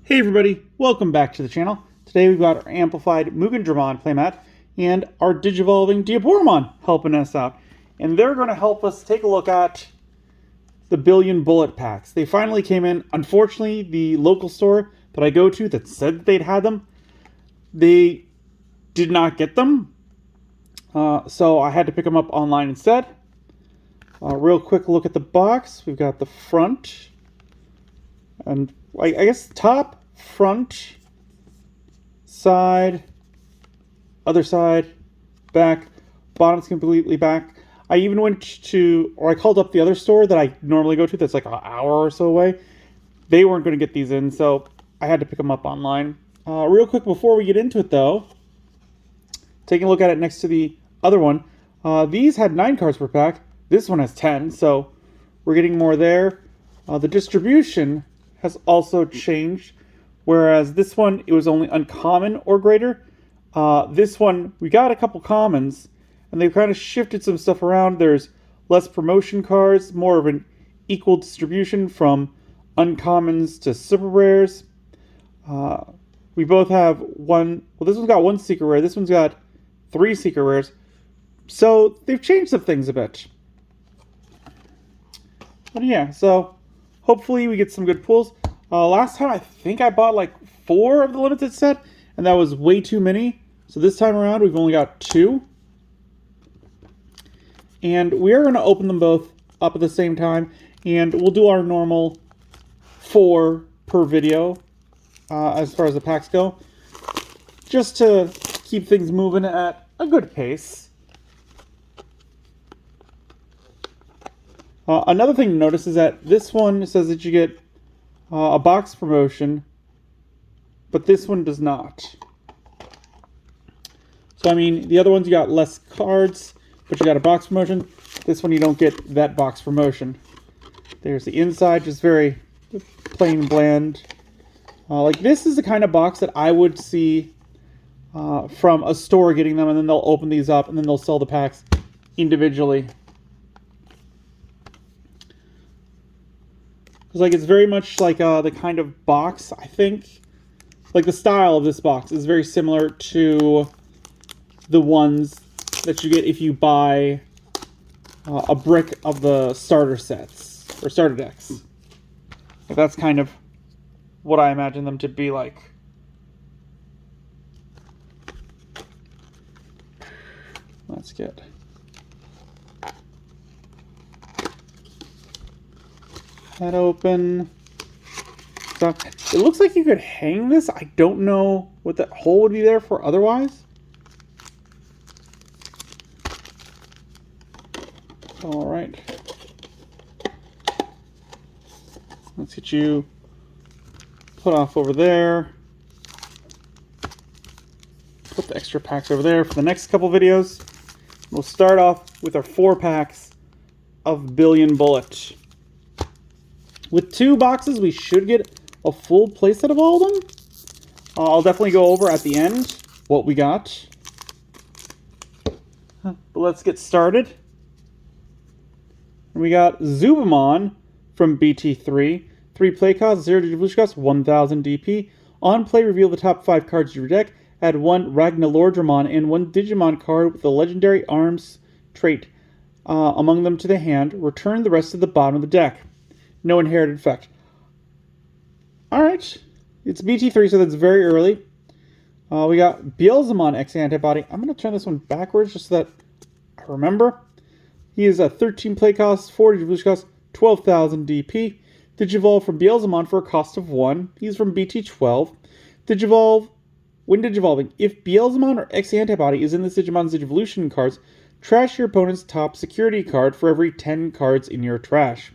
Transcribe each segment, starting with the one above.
Hey everybody, welcome back to the channel. Today we've got our amplified Mugendramon playmat and our Digivolving Diaboromon helping us out. And they're going to help us take a look at the Billion Bullet packs. They finally came in. Unfortunately, the local store that I go to that said that they'd had them, they did not get them. So I had to pick them up online instead. Real quick look at the box. We've got the front and I guess top, front, side, other side, back, bottom's completely back. I even went to, or I called up the other store that I normally go to that's like an hour or so away. They weren't going to get these in, so I had to pick them up online. Real quick before we get into it though, taking a look at it next to the other one, these had 9 cards per pack. This one has 10, so we're getting more there. The distribution has also changed, whereas this one, it was only uncommon or greater. This one, we got a couple commons, and they've kind of shifted some stuff around. There's less promotion cards, more of an equal distribution from uncommons to super rares. We both have one, well, this one's got 1 secret rare, this one's got 3 secret rares. So they've changed some things a bit. But yeah, so hopefully we get some good pulls. Last time I think I bought like 4 of the limited set, and that was way too many. So this time around we've only got 2. And we are going to open them both up at the same time, and we'll do our normal 4 per video as far as the packs go, just to keep things moving at a good pace. Another thing to notice is that this one says that you get a box promotion, but this one does not. So, I mean, the other ones you got less cards, but you got a box promotion. This one you don't get that box promotion. There's the inside, just very plain bland. Like, this is the kind of box that I would see from a store getting them, and then they'll open these up, and then they'll sell the packs individually. Like, it's very much like the kind of box, I think, like the style of this box is very similar to the ones that you get if you buy a brick of the starter sets or starter decks. But that's kind of what I imagine them to be like. That's good. That open. So it looks like you could hang this. I don't know what that hole would be there for otherwise. All right. Let's get you put off over there. Put the extra packs over there for the next couple videos. We'll start off with our 4 packs of Billion Bullet. With 2 boxes, we should get a full playset of all of them. I'll definitely go over at the end what we got. But let's get started. We got Zubamon from BT3. 3 play costs, 0 Digivolution costs, 1000 DP. On play, reveal the top 5 cards of your deck. Add 1 Ragnalordramon and 1 Digimon card with the legendary arms trait among them to the hand. Return the rest to the bottom of the deck. No inherited effect. Alright. It's BT3, so that's very early. We got Beelzemon X Antibody. I'm going to turn this one backwards just so that I remember. He is a 13 play cost, 4 Digivolution cost, 12,000 DP. Digivolve from Beelzemon for a cost of 1. He's from BT12. Digivolve. When Digivolving, if Beelzemon or X Antibody is in the Digimon's Digivolution cards, trash your opponent's top security card for every 10 cards in your trash.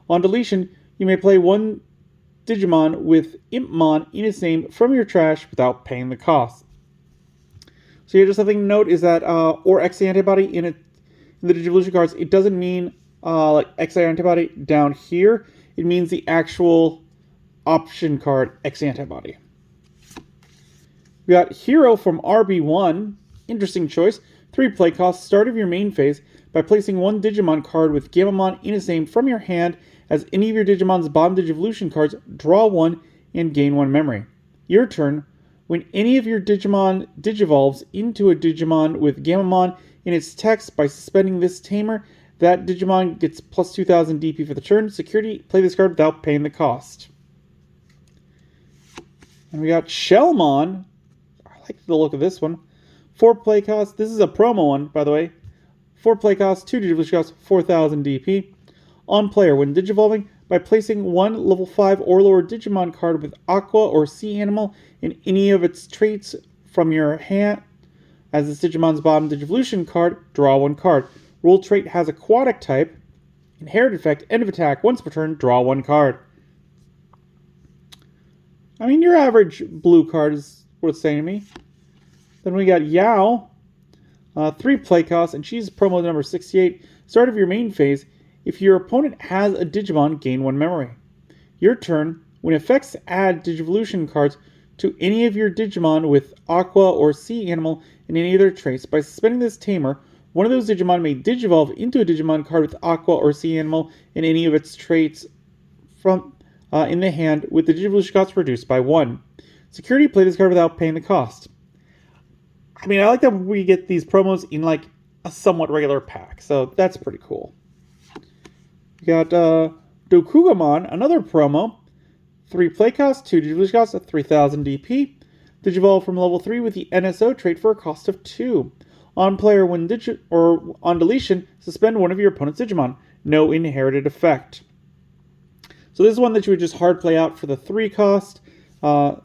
On deletion, you may play 1 Digimon with Impmon in its name from your trash without paying the cost. So here, just something to note is that, or X Antibody in the Digivolution cards, it doesn't mean like X Antibody down here. It means the actual option card X Antibody. We got Hero from RB1. Interesting choice. 3 play costs. Start of your main phase by placing 1 Digimon card with Gamamon in its name from your hand. As any of your Digimon's bottom Digivolution cards, draw 1 and gain 1 memory. Your turn. When any of your Digimon digivolves into a Digimon with Gamamon in its text by suspending this tamer, that Digimon gets plus 2000 DP for the turn. Security, play this card without paying the cost. And we got Shellmon. I like the look of this one. 4 play cost. This is a promo one, by the way. 4 play cost, 2 Digivolution cost, 4000 DP. On player, when digivolving, by placing 1 level 5 or lower Digimon card with Aqua or Sea Animal in any of its traits from your hand as this Digimon's bottom Digivolution card, draw 1 card. Rule trait has aquatic type. Inherited effect, end of attack, once per turn, draw 1 card. I mean, your average blue card is worth saying to me. Then we got Yao. 3 play costs, and she's promo number 68. Start of your main phase. If your opponent has a Digimon, gain 1 memory. Your turn. When effects add Digivolution cards to any of your Digimon with Aqua or Sea Animal in any of their traits, by suspending this tamer, one of those Digimon may digivolve into a Digimon card with Aqua or Sea Animal in any of its traits from in the hand, with the Digivolution cost reduced by 1. Security, play this card without paying the cost. I mean, I like that we get these promos in like a somewhat regular pack, so that's pretty cool. We got Dokugamon, another promo. 3 play cost, 2 Digivolution cost, 3000 DP. Digivolve from level 3 with the NSO trait for a cost of 2. On player, when on deletion, suspend one of your opponent's Digimon. No inherited effect. So this is one that you would just hard play out for the 3 cost.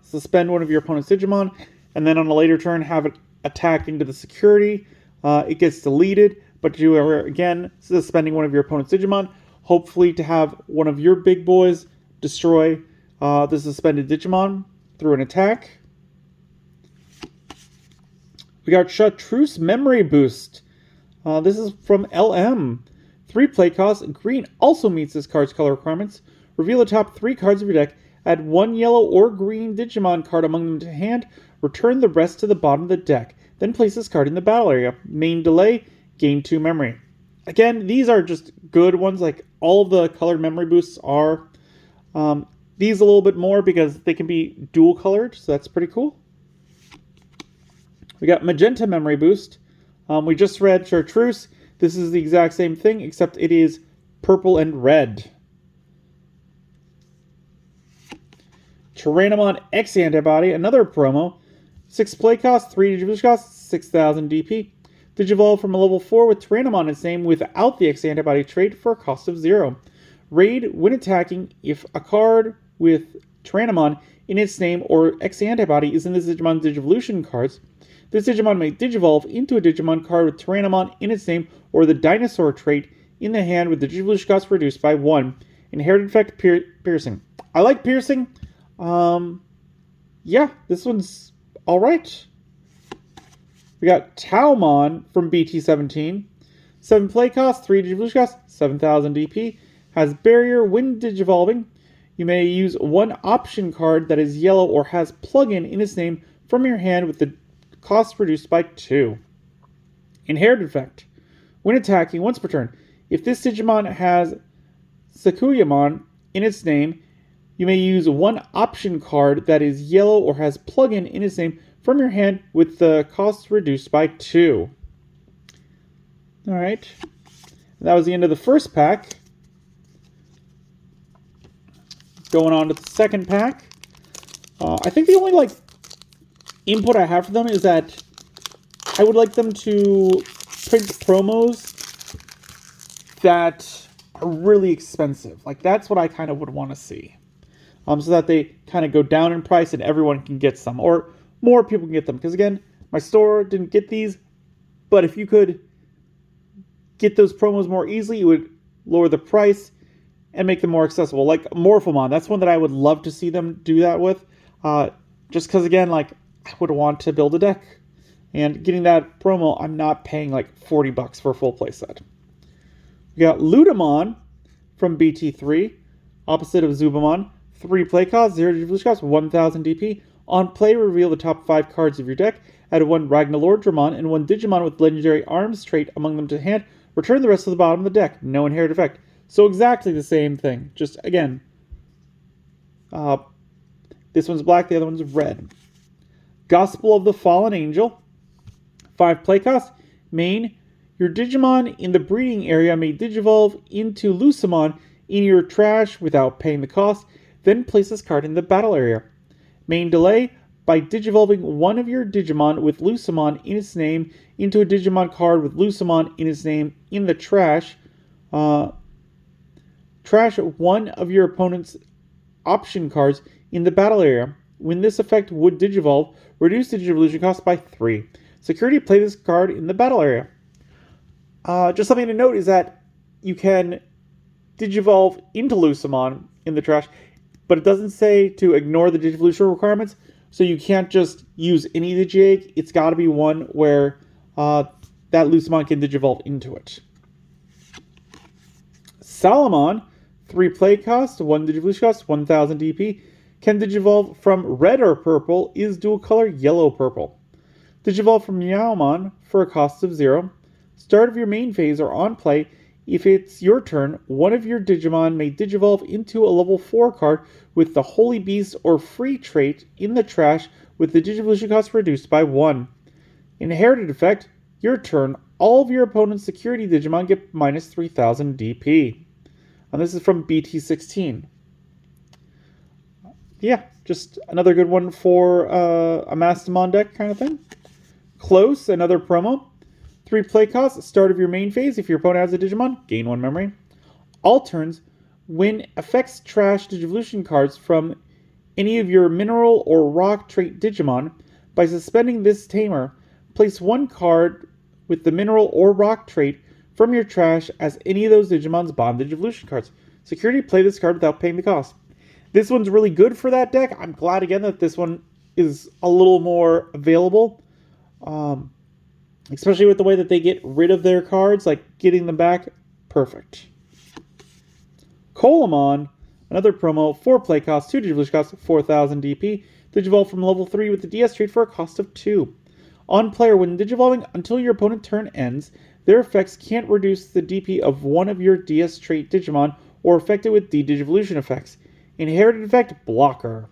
Suspend one of your opponent's Digimon, and then on a later turn have it attack into the security. It gets deleted, but you are again suspending one of your opponent's Digimon, hopefully to have one of your big boys destroy the suspended Digimon through an attack. We got Chartreuse Memory Boost. This is from LM. 3 play costs. Green also meets this card's color requirements. Reveal the top 3 cards of your deck. Add 1 yellow or green Digimon card among them to hand. Return the rest to the bottom of the deck. Then place this card in the battle area. Main delay, gain 2 memory. Again, these are just good ones. Like all of the colored memory boosts are. These a little bit more because they can be dual colored, so that's pretty cool. We got Magenta Memory Boost. We just read Chartreuse. This is the exact same thing, except it is purple and red. Tyrannomon X Antibody, another promo. 6 play cost, 3 Digivolution cost, 6000 DP. Digivolve from a level 4 with Tyrannomon in its name without the X Antibody trait for a cost of 0. Raid when attacking if a card with Tyrannomon in its name or X Antibody is in this Digimon's Digivolution cards. This Digimon may digivolve into a Digimon card with Tyrannomon in its name or the Dinosaur trait in the hand with the Digivolution cost reduced by 1. Inherited effect, Piercing. I like Piercing. Yeah, this one's alright. We got Taomon from BT17. 7 play cost, 3 Digivolution cost, 7000 DP. Has Barrier when digivolving. You may use 1 option card that is yellow or has plugin in its name from your hand with the cost reduced by 2. Inherited effect. When attacking once per turn, if this Digimon has Sakuyamon in its name, you may use 1 option card that is yellow or has plugin in its name from your hand with the cost reduced by 2. Alright. That was the end of the first pack. Going on to the second pack. I think the only input I have for them is that I would like them to print promos that are really expensive. That's what I kind of would want to see. So that they kind of go down in price and everyone can get some. Or more people can get them. Because again, my store didn't get these. But if you could get those promos more easily, it would lower the price and make them more accessible. Like Morphomon, that's one that I would love to see them do that with. Just because, again, I would want to build a deck. And getting that promo, I'm not paying $40 for a full playset. We got Ludamon from BT3, opposite of Zubamon. 3 play cost, 0 Digivolution cost, 1000 DP. On play, reveal the top 5 cards of your deck. Add 1 Ragnalordramon and 1 Digimon with legendary arms trait among them to hand. Return the rest to the bottom of the deck. No inherited effect. So exactly the same thing. Just, again, This one's black, the other one's red. Gospel of the Fallen Angel. 5 play cost. Main. Your Digimon in the breeding area may digivolve into Lucemon in your trash without paying the cost, then place this card in the battle area. Main delay. By digivolving one of your Digimon with Lucemon in its name into a Digimon card with Lucemon in its name in the trash, trash one of your opponent's option cards in the battle area. When this effect would digivolve, reduce the digivolution cost by 3. Security, play this card in the battle area. Just something to note is that you can digivolve into Lucemon in the trash, but it doesn't say to ignore the digivolution requirements, so you can't just use any Digiegg. It's got to be one where that Lucemon can digivolve into it. Salamon, 3 play cost, 1 digivolution cost, 1000 DP, can digivolve from red or purple, is dual color yellow-purple. Digivolve from Meowmon for a cost of 0. Start of your main phase or on play, if it's your turn, one of your Digimon may digivolve into a level 4 card with the Holy Beast or Free trait in the trash with the digivolution cost reduced by 1. Inherited effect, your turn, all of your opponent's security Digimon get minus 3000 DP. And this is from BT16. Yeah, just another good one for a Mastamon deck kind of thing. Close, another promo. 3 play costs, start of your main phase. If your opponent has a Digimon, gain 1 memory. All turns, when affects trash Digivolution cards from any of your mineral or rock trait Digimon, by suspending this tamer, place 1 card with the mineral or rock trait from your trash as any of those Digimon's bond Digivolution cards. Security, play this card without paying the cost. This one's really good for that deck. I'm glad again that this one is a little more available. Especially with the way that they get rid of their cards, like getting them back, perfect. Colamon, another promo, 4 play cost, 2 digivolution cost, 4000 DP. Digivolve from level 3 with the DS trait for a cost of 2. On player, when digivolving until your opponent's turn ends, their effects can't reduce the DP of one of your DS trait Digimon or affected with de-digivolution effects. Inherited effect, blocker.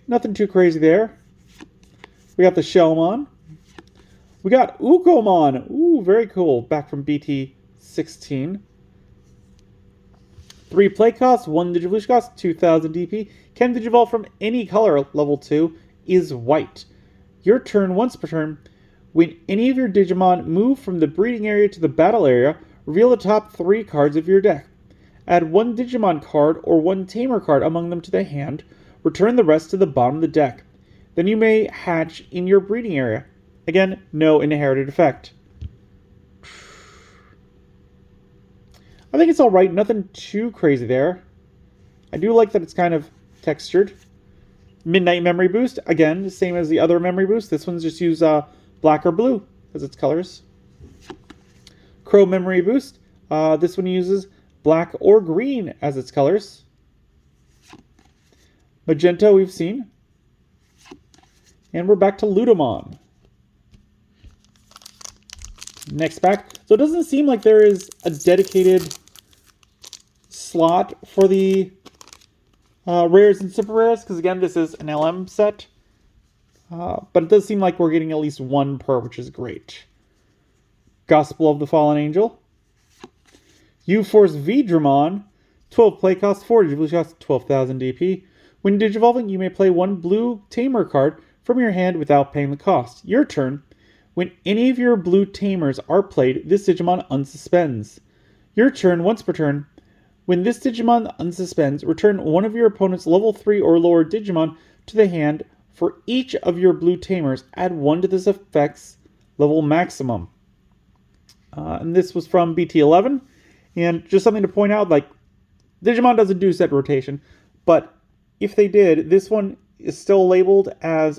Nothing too crazy there. We got the Shellmon. We got Ukomon. Ooh, very cool. Back from BT16. 3 play costs, 1 digivolution cost, 2000 DP. Can digivolve from any color, level 2, is white. Your turn once per turn. When any of your Digimon move from the breeding area to the battle area, reveal the top 3 cards of your deck. Add 1 Digimon card or 1 Tamer card among them to the hand. Return the rest to the bottom of the deck. Then you may hatch in your breeding area. Again, no inherited effect. I think it's alright, nothing too crazy there. I do like that it's kind of textured. Midnight Memory Boost, again, the same as the other Memory Boost. This one's just use black or blue as its colors. Crow Memory Boost, this one uses black or green as its colors. Magenta we've seen. And we're back to Ludamon. Next pack. So it doesn't seem like there is a dedicated slot for the rares and super rares, because again, this is an LM set. But it does seem like we're getting at least 1 per, which is great. Gospel of the Fallen Angel. U-Force Vidramon. 12 play cost, 4 digivolution cost, 12,000 DP. When digivolving, you may play 1 blue Tamer card from your hand without paying the cost. Your turn. When any of your blue Tamers are played, this Digimon unsuspends. Your turn once per turn. When this Digimon unsuspends, return one of your opponent's level 3 or lower Digimon to the hand. For each of your blue Tamers, add 1 to this effect's level maximum. And this was from BT11. And just something to point out, like, Digimon doesn't do set rotation, but if they did, this one is still labeled as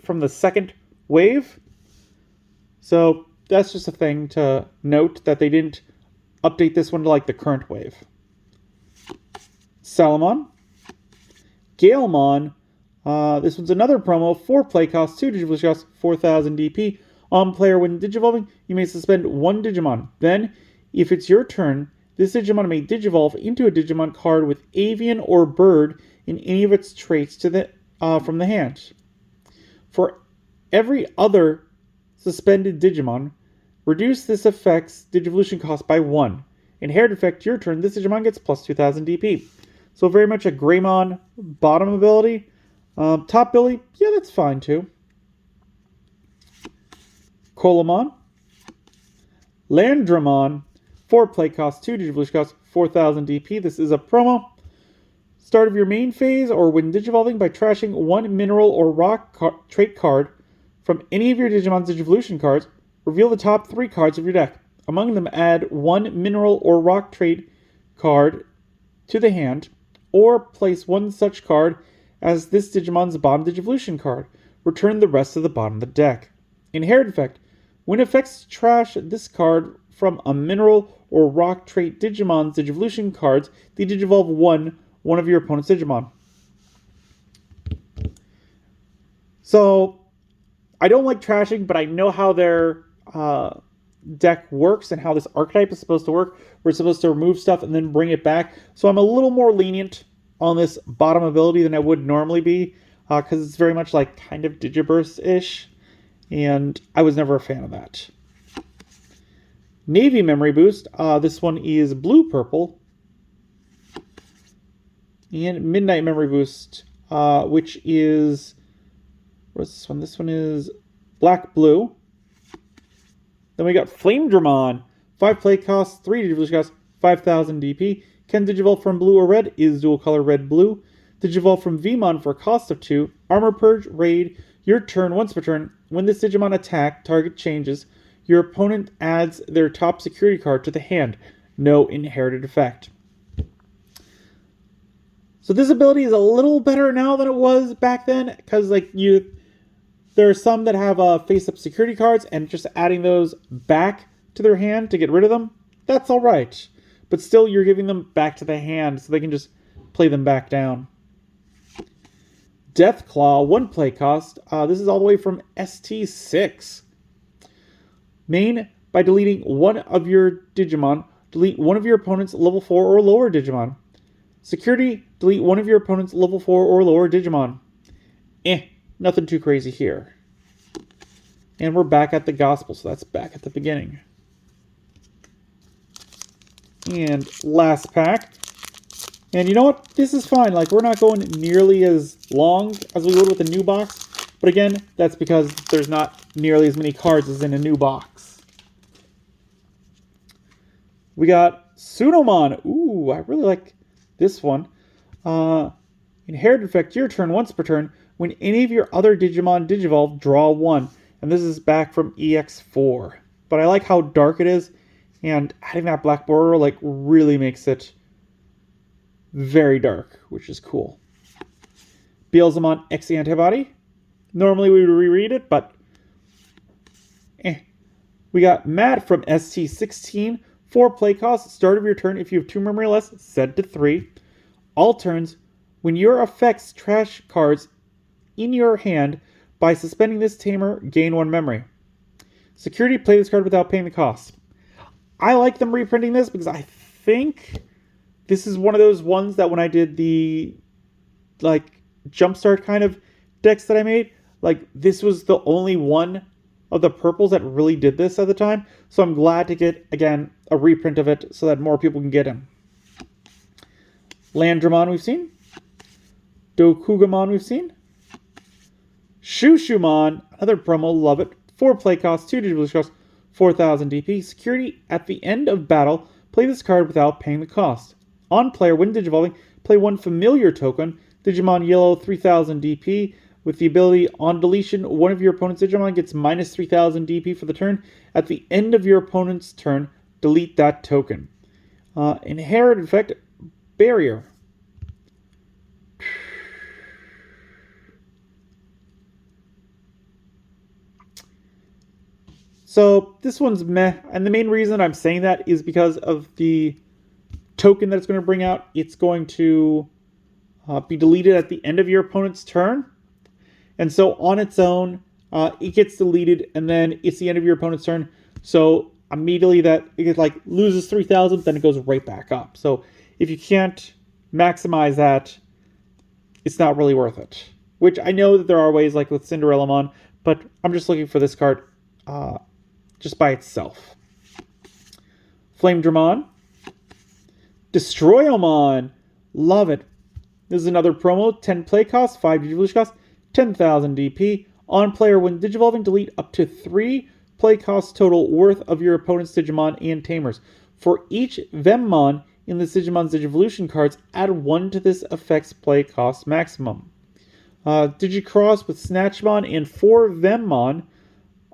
from the second wave. So that's just a thing to note, that they didn't update this one to like the current wave. Salamon. Galemon. This one's another promo. 4 play cost, 2 digivolution cost, 4000 DP. On player, when digivolving, you may suspend 1 Digimon. Then, if it's your turn, this Digimon may Digivolve into a Digimon card with avian or bird in any of its traits from the hand. For every other suspended Digimon, reduce this effect's Digivolution cost by 1. Inherit effect, your turn, this Digimon gets plus 2000 DP. So very much a Greymon bottom ability. Top ability, yeah, that's fine too. Colamon. Landramon. 4 play cost, 2 Digivolution cost, 4000 DP. This is a promo. Start of your main phase or when Digivolving by trashing 1 mineral or rock trait card from any of your Digimon's Digivolution cards, reveal the top 3 cards of your deck. Among them, add 1 mineral or rock trait card to the hand, or place 1 such card as this Digimon's bottom Digivolution card. Return the rest of the bottom of the deck. Inherit effect. When effects trash this card from a mineral or rock trait Digimon's Digivolution cards, they Digivolve one of your opponent's Digimon. So, I don't like trashing, but I know how their deck works and how this archetype is supposed to work. We're supposed to remove stuff and then bring it back. So I'm a little more lenient on this bottom ability than I would normally be, because it's very much like kind of Digiburst-ish, and I was never a fan of that. Navy Memory Boost. This one is blue-purple. And Midnight Memory Boost, which is... What's this one? This one is black-blue. Then we got Flame Dramon. 5 play costs, 3 Digivolution costs, 5000 DP. Can Digivolve from blue or red, is dual color red-blue. Digivolve from Vmon for a cost of 2. Armor Purge, Raid, your turn once per turn. When this Digimon attack target changes, your opponent adds their top security card to the hand. No inherited effect. So this ability is a little better now than it was back then, because there are some that have face-up security cards, and just adding those back to their hand to get rid of them, that's all right. But still, you're giving them back to the hand, so they can just play them back down. Deathclaw, 1 play cost. This is all the way from ST6. Main, by deleting one of your Digimon, delete one of your opponent's level 4 or lower Digimon. Security, delete one of your opponent's level 4 or lower Digimon. Nothing too crazy here. And we're back at the Gospel, so that's back at the beginning. And last pack. And you know what? This is fine. We're not going nearly as long as we would with a new box. But again, that's because there's not nearly as many cards as in a new box. We got Sunomon. Ooh, I really like this one. Inherit effect, your turn once per turn. When any of your other Digimon Digivolve, draw 1. And this is back from EX4. But I like how dark it is. And adding that black border really makes it very dark, which is cool. Beelzemon X Antibody. Normally we would reread it, but We got Matt from ST16. 4 play costs. Start of your turn. If you have 2 memory or less, set to 3. All turns. When your effects trash cards in your hand, by suspending this tamer, gain 1 memory. Security, play this card without paying the cost. I like them reprinting this because I think this is one of those ones that when I did the jumpstart kind of decks that I made, this was the only one of the purples that really did this at the time. So I'm glad to get, again, a reprint of it so that more people can get him. Landramon we've seen. Dokugamon we've seen. Shushumon, another promo, love it. 4 play costs, 2 digital costs, 4000 DP. Security, at the end of battle, play this card without paying the cost. On player, when Digivolving, play 1 familiar token, Digimon Yellow, 3000 DP. With the ability, on deletion, one of your opponent's Digimon gets minus 3000 DP for the turn. At the end of your opponent's turn, delete that token. Inherit effect, Barrier. So this one's meh, and the main reason I'm saying that is because of the token that it's going to bring out. It's going to be deleted at the end of your opponent's turn. And so on its own, it gets deleted, and then it's the end of your opponent's turn. So immediately that it like loses 3,000, then it goes right back up. So if you can't maximize that, it's not really worth it. Which I know that there are ways like with Cinderellamon, but I'm just looking for this card just by itself. Flame Dramon. Destroyomon. Love it. This is another promo. 10 play cost, 5 Digivolution cost, 10,000 DP. On player, when Digivolving, delete up to 3 play costs total worth of your opponent's Digimon and Tamers. For each Vemmon in the Digimon's Digivolution cards, add 1 to this effect's play cost maximum. Digicross with Snatchmon and 4 Vemmon.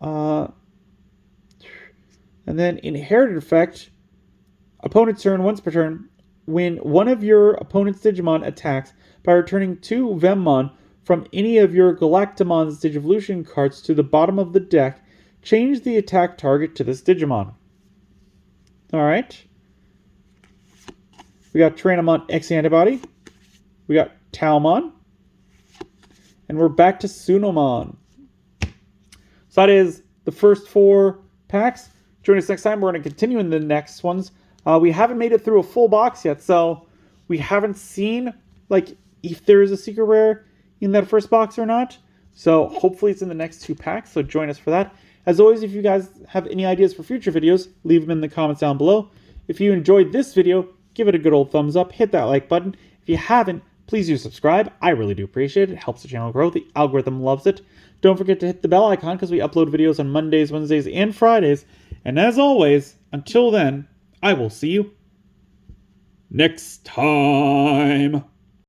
And then Inherited Effect. Opponent's turn, once per turn. When one of your opponent's Digimon attacks by returning 2 Vemmon from any of your Galactimon's Digivolution cards to the bottom of the deck, change the attack target to this Digimon. Alright. We got Tyrannomon X Antibody. We got Taomon. And we're back to Sunomon. So that is the first 4 packs. Join us next time. We're going to continue in the next ones. We haven't made it through a full box yet, so we haven't seen like if there is a secret rare in that first box or not. So hopefully it's in the next 2 packs, so join us for that. As always, if you guys have any ideas for future videos, leave them in the comments down below. If you enjoyed this video, give it a good old thumbs up, hit that like button. If you haven't, please do subscribe. I really do appreciate it. It helps the channel grow. The algorithm loves it. Don't forget to hit the bell icon because we upload videos on Mondays, Wednesdays, and Fridays. And as always, until then, I will see you next time.